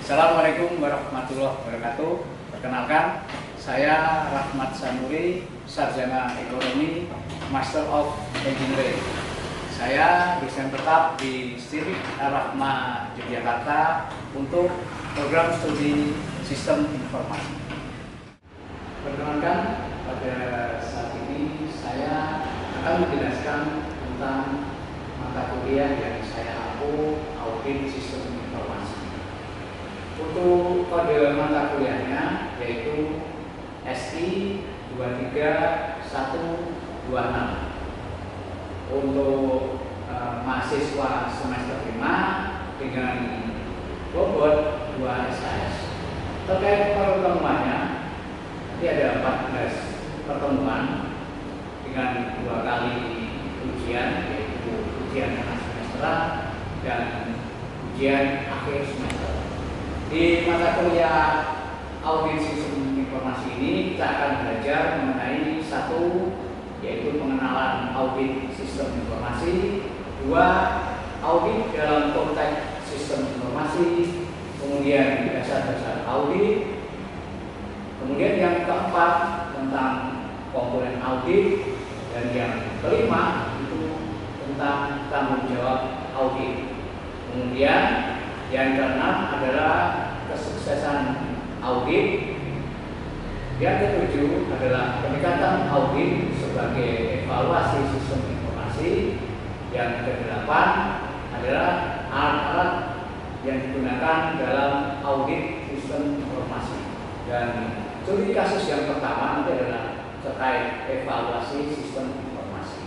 Assalamualaikum warahmatullahi wabarakatuh. Perkenalkan, saya Rahmat Sanuri, Sarjana Ekonomi, Master of Engineering. Saya dosen tetap di Institut Ar-Rahma Yogyakarta untuk program studi Sistem Informasi. Perkenalkan, pada saat ini saya akan menjelaskan tentang mata kuliah yang saya ampu, Audit Sistem Informasi. Untuk kode mata kuliahnya yaitu SI 23126. Untuk mahasiswa semester 5 dengan bobot 2 SKS. Terkait pertemuannya, nanti ada 14 pertemuan dengan 2 kali ujian, yaitu ujian tengah semesteran dan ujian akhir semester. Di mata kuliah Audit Sistem Informasi ini kita akan belajar mengenai satu, yaitu pengenalan audit sistem informasi, 2, audit dalam konteks sistem informasi, kemudian dasar-dasar audit, kemudian yang keempat tentang komponen audit, dan yang kelima itu tentang tanggung jawab audit. Kemudian yang keenam adalah kesuksesan audit. Yang ketujuh adalah peningkatan audit sebagai evaluasi sistem informasi. Yang kedelapan adalah alat-alat yang digunakan dalam audit sistem informasi. Dan studi kasus yang pertama nanti adalah terkait evaluasi sistem informasi.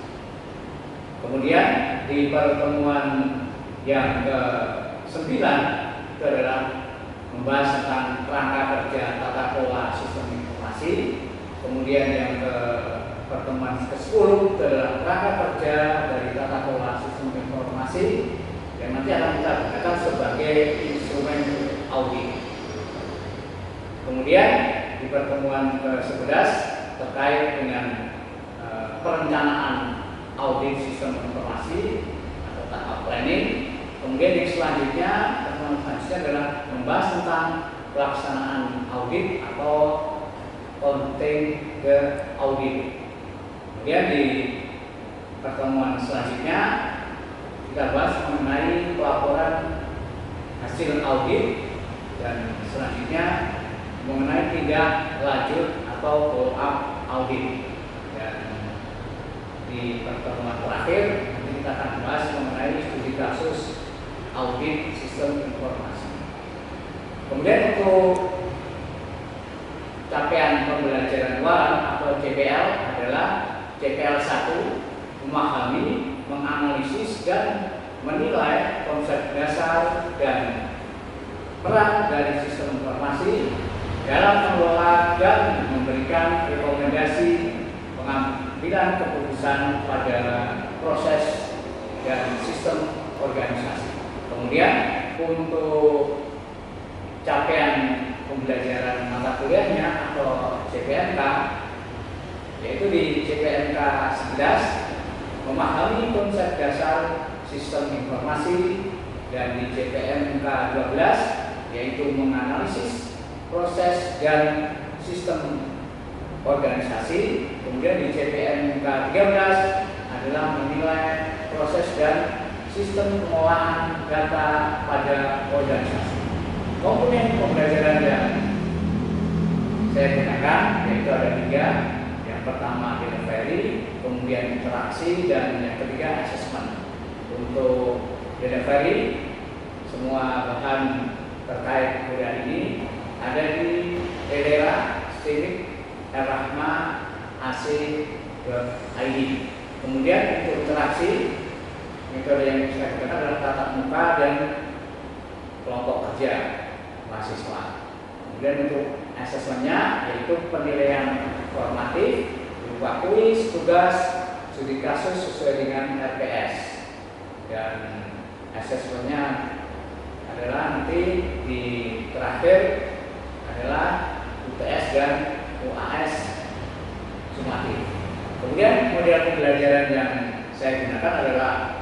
Kemudian di pertemuan yang ke-9 itu adalah membahas tentang kerangka kerja tata kelola sistem informasi. Kemudian yang ke pertemuan ke-10 itu adalah kerangka kerja dari tata kelola sistem informasi yang nanti akan kita gunakan sebagai instrumen audit. Kemudian di pertemuan ke-11 terkait dengan perencanaan audit sistem informasi atau tahap planning. Kemudian yang selanjutnya, pertemuan selanjutnya adalah membahas tentang pelaksanaan audit atau content audit. Kemudian di pertemuan selanjutnya kita bahas mengenai pelaporan hasil audit dan selanjutnya mengenai tindak lanjut atau follow up audit. Dan di pertemuan terakhir nanti kita akan bahas mengenai studi kasus audit sistem informasi. Kemudian untuk capaian pembelajaran luaran atau CPL adalah CPL 1, memahami, menganalisis dan menilai konsep dasar dan peran dari sistem informasi dalam mengelola dan memberikan rekomendasi pengambilan keputusan pada proses dan sistem organisasi. Kemudian untuk capaian pembelajaran mata kuliahnya atau CPNK, yaitu di CPNK 11 memahami konsep dasar sistem informasi, dan di CPNK 12 yaitu menganalisis proses dan sistem organisasi. Kemudian di CPNK 13 adalah menilai proses dan sistem pengolahan data pada organisasi. Komponen pembelajaran yang saya gunakan yaitu ada 3. Yang pertama delivery, kemudian interaksi, dan yang ketiga assessment. Untuk delivery, semua bahan terkait kuliah ini ada di Edera Civic Ar-Rahma AC.id. Kemudian untuk interaksi, metode yang saya gunakan adalah tatap muka dan kelompok kerja mahasiswa. Kemudian untuk asesmennya yaitu penilaian formatif berupa kuis, tugas, studi kasus sesuai dengan RPS. Dan asesmennya adalah nanti di terakhir adalah UTS dan UAS sumatif. Kemudian model pembelajaran yang saya gunakan adalah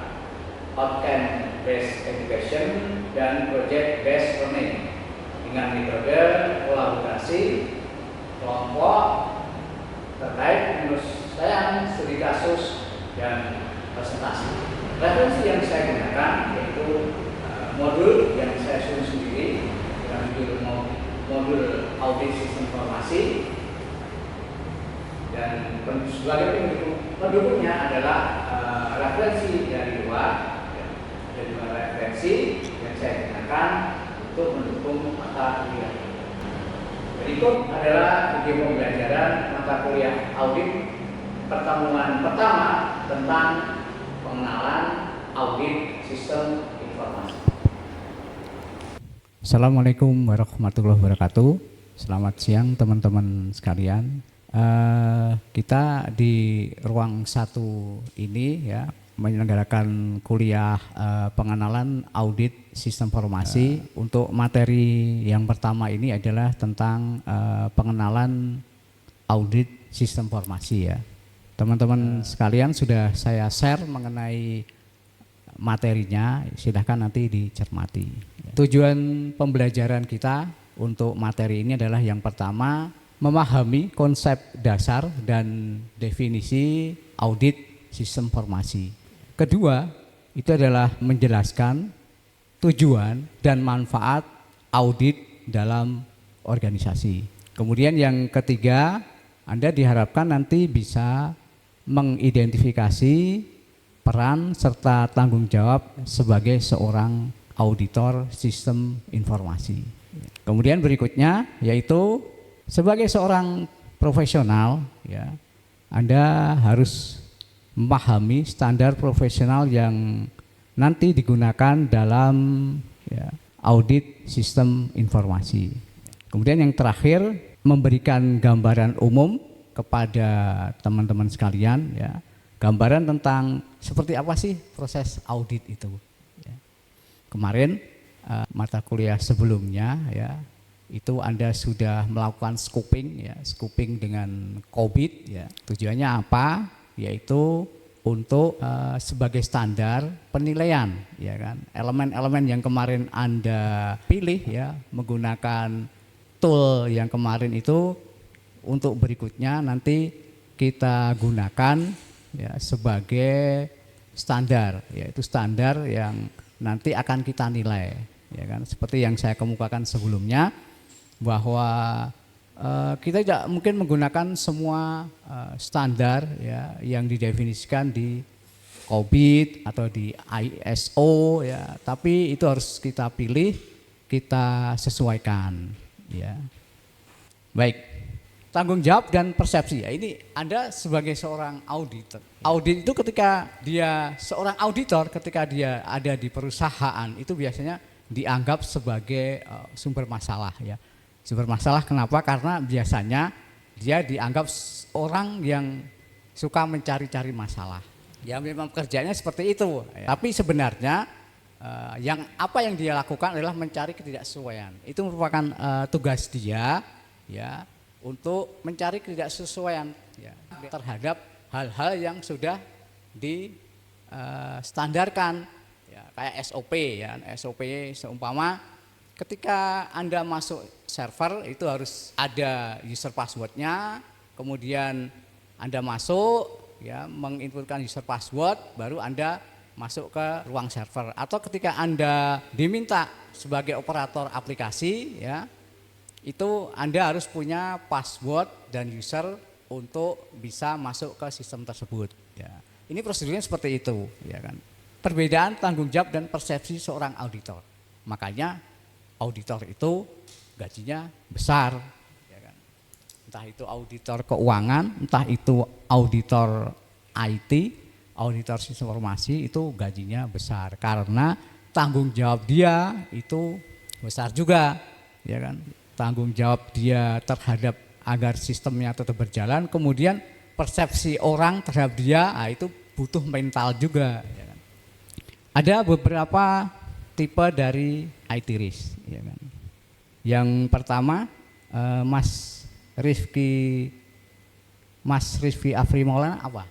outcome based education dan project based learning. dengan metode kolaborasi kelompok terkait penyelesaian studi kasus dan presentasi. Referensi yang saya gunakan yaitu modul yang saya susun sendiri dengan judul modul audit sistem informasi, dan sebagai pendukungnya adalah referensi dari luar. Ada dua referensi yang saya gunakan untuk mendukung mata kuliah. Berikut adalah video pembelajaran mata kuliah audit pertemuan pertama tentang pengenalan audit sistem informasi. Assalamualaikum warahmatullahi wabarakatuh. Selamat siang teman-teman sekalian. Kita di ruang 1 ini ya menyelenggarakan kuliah pengenalan audit sistem informasi. Untuk materi yang pertama ini adalah tentang pengenalan audit sistem informasi ya. Teman-teman sekalian sudah saya share mengenai materinya, silahkan nanti dicermati. Tujuan pembelajaran kita untuk materi ini adalah yang pertama, memahami konsep dasar dan definisi audit sistem informasi. Kedua, itu adalah menjelaskan tujuan dan manfaat audit dalam organisasi. Kemudian yang ketiga, Anda diharapkan nanti bisa mengidentifikasi peran serta tanggung jawab sebagai seorang auditor sistem informasi. Kemudian berikutnya yaitu sebagai seorang profesional ya, Anda harus memahami standar profesional yang nanti digunakan dalam ya, audit sistem informasi. Kemudian yang terakhir, memberikan gambaran umum kepada teman-teman sekalian ya, gambaran tentang seperti apa sih proses audit itu. Ya. Kemarin mata kuliah sebelumnya ya, itu Anda sudah melakukan scoping ya, scoping dengan COVID ya. Tujuannya apa? Yaitu untuk sebagai standar penilaian ya kan. Elemen-elemen yang kemarin Anda pilih ya, menggunakan tool yang kemarin itu untuk berikutnya nanti kita gunakan ya sebagai standar, yaitu standar yang nanti akan kita nilai ya kan. Seperti yang saya kemukakan sebelumnya bahwa kita tidak mungkin menggunakan semua standar ya yang didefinisikan di COVID atau di ISO ya, tapi itu harus kita pilih, kita sesuaikan ya. Baik. Tanggung jawab dan persepsi ya, ini Anda sebagai seorang auditor. Audit itu ketika dia seorang auditor, ketika dia ada di perusahaan itu biasanya dianggap sebagai sumber masalah ya. Sumber masalah kenapa? Karena biasanya dia dianggap orang yang suka mencari-cari masalah. Ya memang kerjanya seperti itu. Ya. Tapi sebenarnya apa yang dia lakukan adalah mencari ketidaksesuaian. Itu merupakan tugas dia ya, untuk mencari ketidaksesuaian ya, terhadap hal-hal yang sudah distandarkan ya, kayak SOP ya. SOP seumpama ketika Anda masuk server itu harus ada user passwordnya, kemudian Anda masuk ya, menginputkan user password, baru Anda masuk ke ruang server. Atau ketika Anda diminta sebagai operator aplikasi ya, itu Anda harus punya password dan user untuk bisa masuk ke sistem tersebut ya. Ini prosedurnya seperti itu ya kan. Perbedaan tanggung jawab dan persepsi seorang auditor. Makanya auditor itu gajinya besar ya kan. Entah itu auditor keuangan, entah itu auditor IT, auditor sistem informasi, itu gajinya besar karena tanggung jawab dia itu besar juga ya kan. Tanggung jawab dia terhadap agar sistemnya tetap berjalan, kemudian persepsi orang terhadap dia itu butuh mental juga ya kan. Ada beberapa tipe dari IT risk ya kan. Yang pertama Mas Rifki Afri Maulana apa?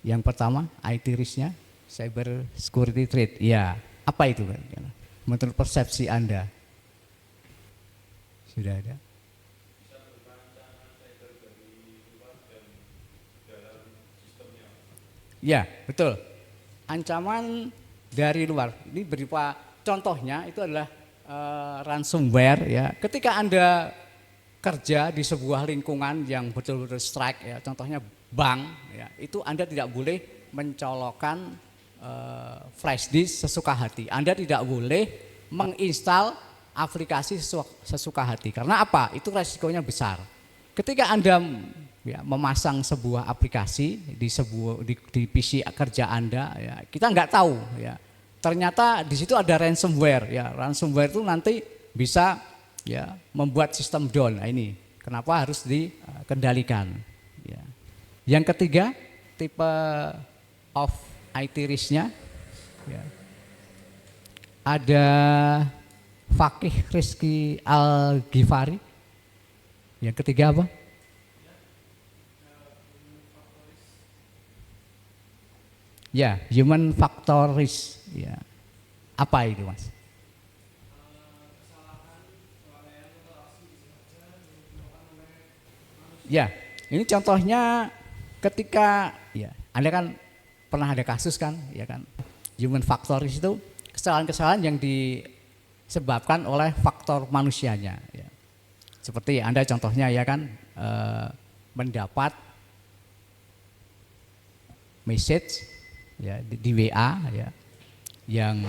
Yang pertama IT risknya cyber security threat. Ya, apa itu kan? Menurut persepsi Anda? sudah ada. Ya, betul. Ancaman dari luar. Ini berupa contohnya itu adalah ransomware ya. Ketika Anda kerja di sebuah lingkungan yang betul-betul strike ya, contohnya bank ya, itu Anda tidak boleh mencolokkan flash disk sesuka hati. Anda tidak boleh menginstal aplikasi sesuka hati. Karena apa? Itu resikonya besar. Ketika Anda ya, memasang sebuah aplikasi di PC kerja Anda, ya, kita nggak tahu ya. Ternyata di situ ada ransomware ya. Ransomware itu nanti bisa ya membuat sistem down. Nah, ini kenapa harus dikendalikan. Ya. Yang ketiga, tipe of IT risk-nya ya. Ada Fakih Rizky Al-Ghifari. Yang ketiga apa? Ya, human factor risk. Ya. Apa itu, Mas? Ya, ini contohnya ketika ya, Anda kan pernah ada kasus kan, ya kan? Human factor risk itu kesalahan-kesalahan yang disebabkan oleh faktor manusianya. Ya. Seperti Anda contohnya ya kan, mendapat message ya di WA ya, yang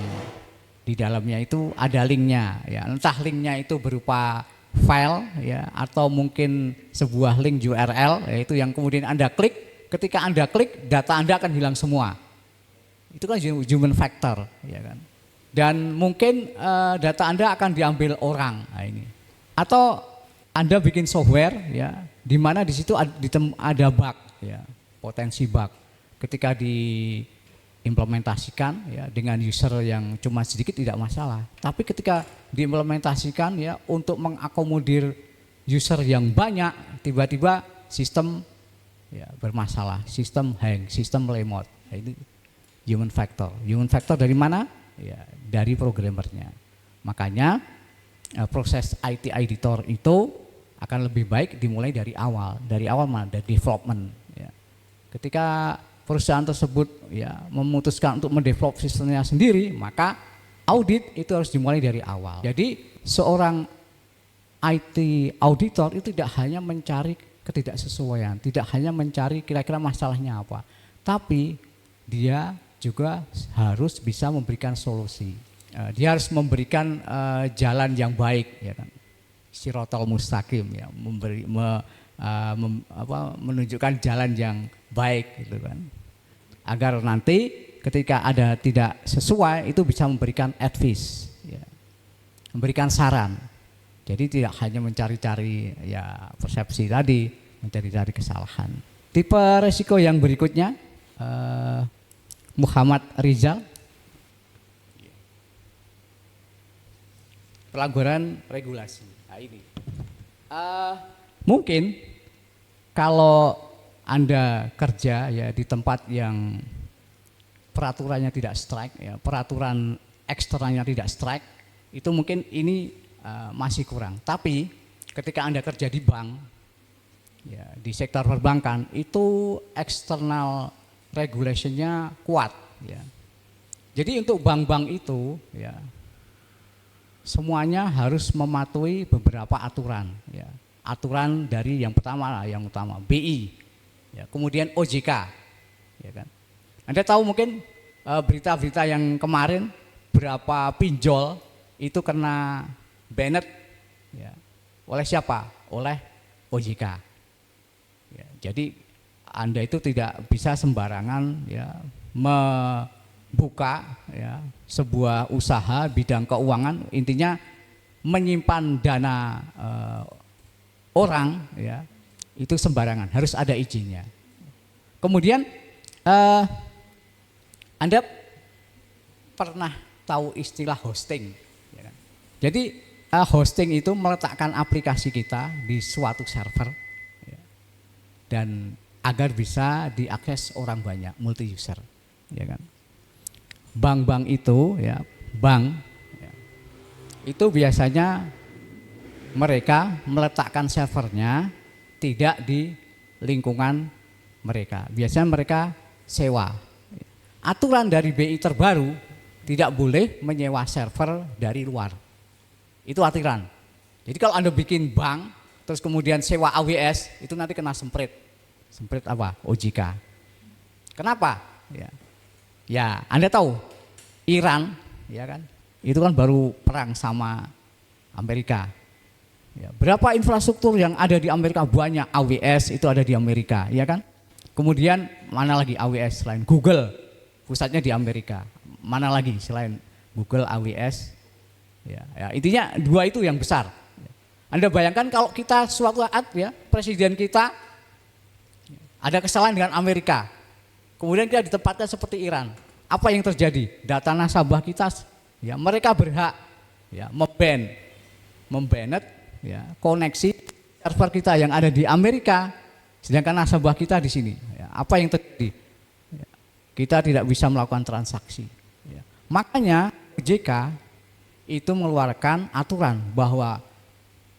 di dalamnya itu ada linknya ya, entah linknya itu berupa file ya atau mungkin sebuah link URL yaitu yang kemudian Anda klik, ketika Anda klik data Anda akan hilang semua. Itu kan human factor ya kan. Dan mungkin data Anda akan diambil orang. Nah, ini. Atau Anda bikin software ya di mana di situ ada bug ya, potensi bug. Ketika diimplementasikan ya dengan user yang cuma sedikit tidak masalah, tapi ketika diimplementasikan ya untuk mengakomodir user yang banyak, tiba-tiba sistem ya bermasalah, sistem hang, sistem lemot. Nah, ini human factor. Human factor dari mana? Ya dari programmernya. Makanya proses IT editor itu akan lebih baik dimulai dari awal. Dari awal mana? Dari development. Ya. Ketika perusahaan tersebut ya memutuskan untuk mendevelop sistemnya sendiri, maka audit itu harus dimulai dari awal. Jadi seorang IT auditor itu tidak hanya mencari ketidaksesuaian, tidak hanya mencari kira-kira masalahnya apa, tapi dia juga harus bisa memberikan solusi. Dia harus memberikan jalan yang baik, ya kan, sirotol mustaqim, ya, menunjukkan jalan yang baik, gitu kan. Agar nanti ketika ada tidak sesuai itu bisa memberikan advice, ya, memberikan saran. Jadi tidak hanya mencari-cari ya persepsi tadi, mencari-cari kesalahan. Tipe resiko yang berikutnya Muhammad Rizal, pelanggaran regulasi. Nah, ini mungkin kalau Anda kerja ya di tempat yang peraturannya tidak strike, ya, peraturan eksternalnya tidak strike, itu mungkin ini masih kurang. Tapi ketika Anda kerja di bank, ya, di sektor perbankan, itu eksternal regulationnya kuat. Ya. Jadi untuk bank-bank itu, ya, semuanya harus mematuhi beberapa aturan. Ya. Aturan dari yang pertama, yang utama BI, ya, kemudian OJK, ya kan. Anda tahu mungkin berita-berita yang kemarin berapa pinjol itu kena banned ya, oleh siapa? Oleh OJK. Ya, jadi Anda itu tidak bisa sembarangan ya membuka ya sebuah usaha bidang keuangan, intinya menyimpan dana orang ya itu sembarangan, harus ada izinnya. Kemudian Anda pernah tahu istilah hosting, ya kan? Jadi hosting itu meletakkan aplikasi kita di suatu server ya, dan agar bisa diakses orang banyak, multi user, ya kan? Bank-bank itu ya, bank ya, itu biasanya mereka meletakkan servernya tidak di lingkungan mereka. Biasanya mereka sewa. Aturan dari BI terbaru tidak boleh menyewa server dari luar. Itu aturan. Jadi kalau Anda bikin bank terus kemudian sewa AWS, itu nanti kena semprit. Semprit apa? OJK. Kenapa? Ya, Anda tahu Iran, ya kan? Itu kan baru perang sama Amerika. Ya, berapa infrastruktur yang ada di Amerika? Banyak. AWS itu ada di Amerika, ya kan? Kemudian mana lagi AWS selain Google? Pusatnya di Amerika. Mana lagi selain Google, AWS? Ya, intinya dua itu yang besar. Anda bayangkan kalau kita suatu saat ya presiden kita ada kesalahan dengan Amerika, kemudian kita ditempatkan seperti Iran, apa yang terjadi? Data nasabah kita, ya mereka berhak ya membanet ya koneksi server kita yang ada di Amerika, sedangkan nasabah kita di sini. Ya, apa yang terjadi? Ya, kita tidak bisa melakukan transaksi. Ya. Makanya OJK itu mengeluarkan aturan bahwa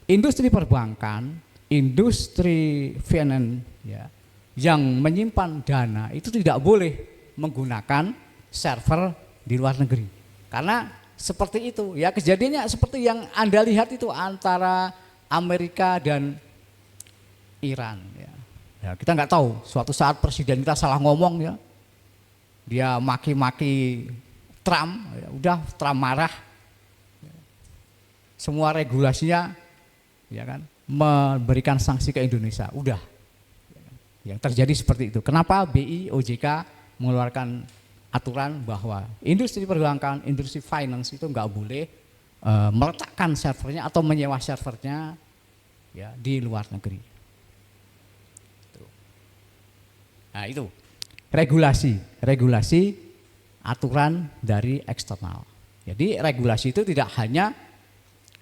industri perbankan, industri finance ya, yang menyimpan dana itu tidak boleh menggunakan server di luar negeri. Karena seperti itu ya, kejadiannya seperti yang Anda lihat itu antara Amerika dan Iran ya. Ya, kita nggak tahu suatu saat presiden kita salah ngomong ya, dia maki-maki Trump, ya, udah Trump marah, semua regulasinya ya kan memberikan sanksi ke Indonesia, udah. Yang terjadi seperti itu. Kenapa BI OJK mengeluarkan aturan bahwa industri perbankan, industri finance itu nggak boleh meletakkan servernya atau menyewa servernya ya di luar negeri. Nah itu regulasi aturan dari eksternal. Jadi regulasi itu tidak hanya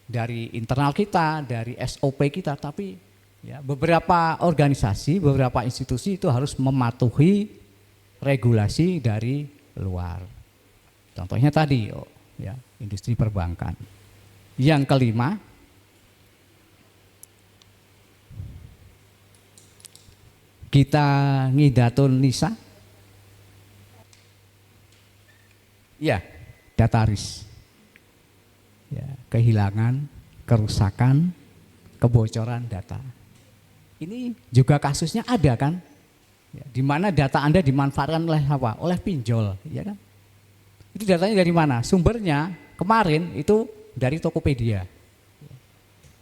dari internal kita, dari SOP kita, tapi ya, beberapa organisasi, beberapa institusi itu harus mematuhi regulasi dari luar. Contohnya tadi, ya, industri perbankan. Yang kelima, kita ngidatun nisa, ya, data risk. Ya, kehilangan, kerusakan, kebocoran data. Ini juga kasusnya ada kan, ya, di mana data Anda dimanfaatkan oleh apa? Oleh pinjol, ya kan? Itu datanya dari mana? Sumbernya kemarin itu dari Tokopedia.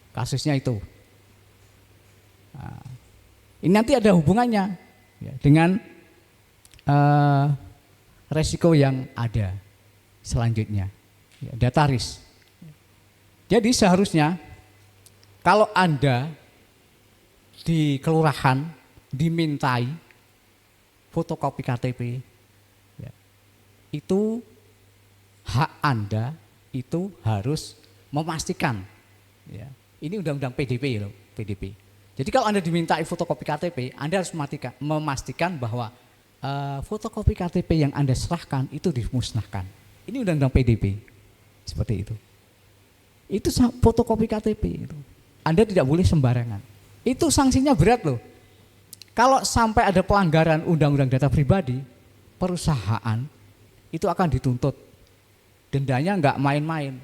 Kasusnya itu. Nah, ini nanti ada hubungannya ya, dengan resiko yang ada selanjutnya, ya, data risk. Jadi seharusnya kalau Anda di kelurahan dimintai fotokopi KTP, ya, itu hak Anda itu harus memastikan, ya, ini undang-undang PDP loh, PDP. Jadi kalau Anda dimintai fotokopi KTP, Anda harus memastikan bahwa fotokopi KTP yang Anda serahkan itu dimusnahkan. Ini undang-undang PDP, seperti itu. Itu fotokopi KTP itu. Anda tidak boleh sembarangan. Itu sanksinya berat loh. Kalau sampai ada pelanggaran undang-undang data pribadi, perusahaan itu akan dituntut. Dendanya enggak main-main.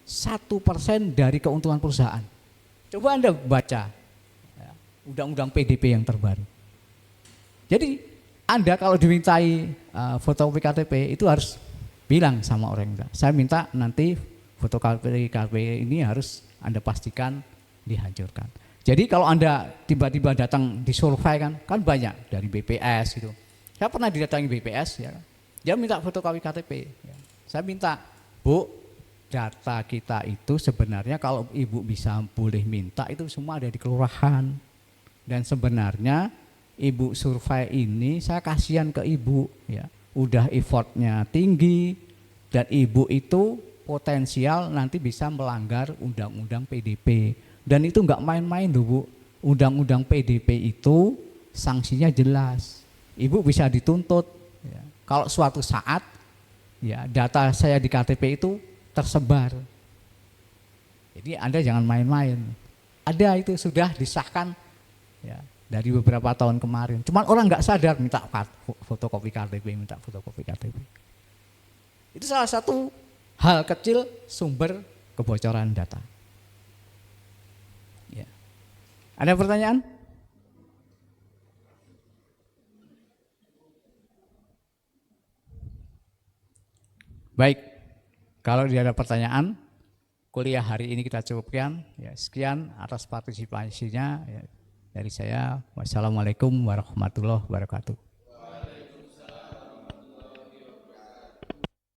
1% dari keuntungan perusahaan. Coba Anda baca ya, undang-undang PDP yang terbaru. Jadi Anda kalau dimintai fotokopi KTP itu harus bilang sama orang tua, saya minta nanti fotokopi KTP ini harus Anda pastikan dihancurkan. Jadi kalau Anda tiba-tiba datang di survei kan banyak dari BPS gitu. Saya pernah didatangi BPS ya. Dia minta fotokopi KTP. Ya. Saya minta, Bu, data kita itu sebenarnya kalau Ibu bisa boleh minta itu semua ada di kelurahan. Dan sebenarnya Ibu survei ini saya kasihan ke Ibu ya. Udah effortnya tinggi dan Ibu itu potensial nanti bisa melanggar undang-undang PDP. Dan itu enggak main-main loh Bu. Undang-undang PDP itu sanksinya jelas. Ibu bisa dituntut ya. Kalau suatu saat ya data saya di KTP itu tersebar. Jadi Anda jangan main-main. Ada itu sudah disahkan ya dari beberapa tahun kemarin. Cuman orang nggak sadar minta fotokopi KTP, minta fotokopi KTP. Itu salah satu hal kecil sumber kebocoran data. Ya. Ada pertanyaan? Baik, kalau tidak ada pertanyaan, kuliah hari ini kita cukupkan. Ya, sekian atas partisipasinya. Ya, dari saya, wassalamualaikum warahmatullahi wabarakatuh.